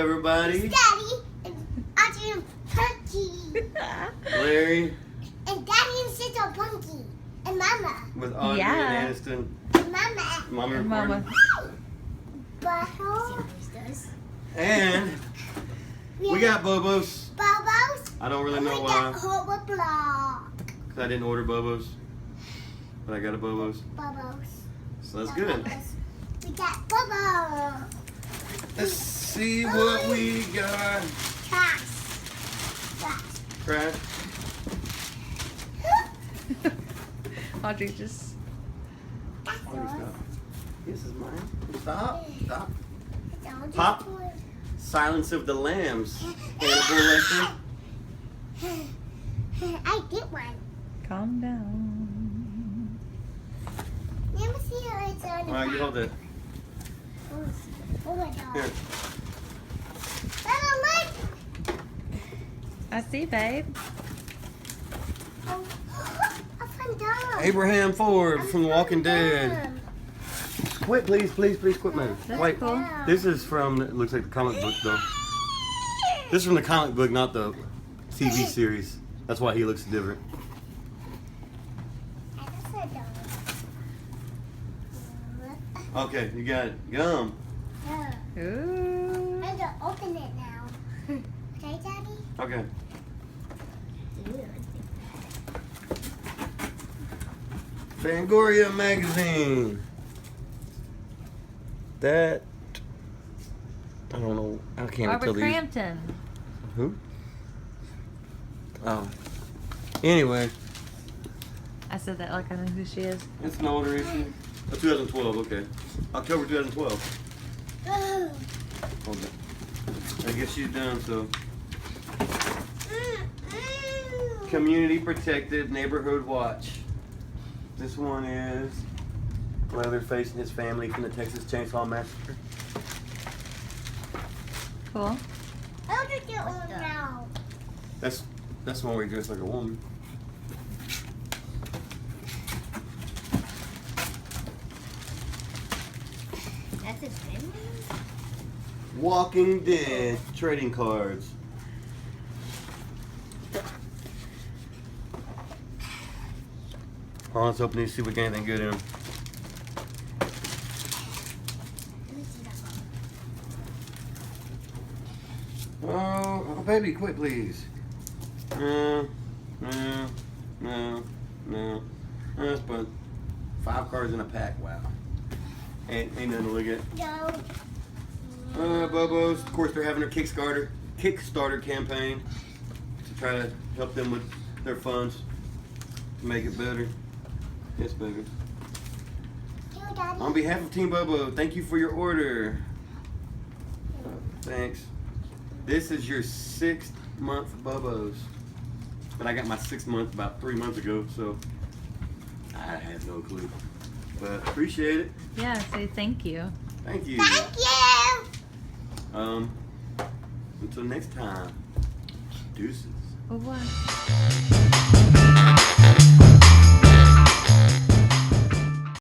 everybody? It's Daddy and Auntie and Punky. Larry. And Daddy and Sister Punky. And Mama. With Audrey Yeah. and Aniston. And Mama. Mama And recording. Mama. Butthole. And we got Bobos. Bobos. I don't really know We why. got Hobo Block. Because I didn't order Bobos. But I got a Bobos. Bobos. So that's good. We got Bobo. Let's see what we got. Trash. Trash. Crash. Audrey just. That's Audrey, yours. stop. This is mine. Stop. Stop. Don't Pop. just put- Silence of the Lambs. Hannibal Lecter. I get one. Calm down. Let me see how it's on the Alright, you back. hold that. Oh my god. Here. Bella, look! I see, babe. Oh, I found Dom. Abraham Ford from The Walking Dead. Dom. Quit, please, please, please quit, man. That's Wait. cool. This is from, it looks like the comic book, though. This is from the comic book, not the TV series. That's why he looks different. I just said Dom. Okay, you got it. Gum. Yeah. Ooh. I'm gonna open it now. Okay, Daddy? Okay. Fangoria magazine. That, I don't know. I can't Barbara tell these. Crampton. Who? Oh. Anyway, I said that like I know who she is. it's an older issue. Oh, 2012. Okay. October 2012. Oh. Hold it. I guess she's done. So, community protected neighborhood watch. This one is Leatherface and his family from the Texas Chainsaw Massacre. Cool. I'll just get one now. That's the one where he dressed like a woman. That's his family? Walking Dead trading cards. Oh, let's open these, see if we get anything good in them. Let me see that Oh, oh baby, quit please. No. Let's put 5 cards in a pack. Wow. Ain't nothing to look at. Go. Bobos, of course, they're having their Kickstarter campaign to try to help them with their funds to make it better. Yes, baby. Go, Daddy. On behalf of Team Bobo, thank you for your order. Thanks. This is your 6th month Bobos. But I got my 6th month about 3 months ago, so I have no clue. But appreciate it. Yeah, say thank you. Thank you. Thank you. Until next time, deuces. Oh, what?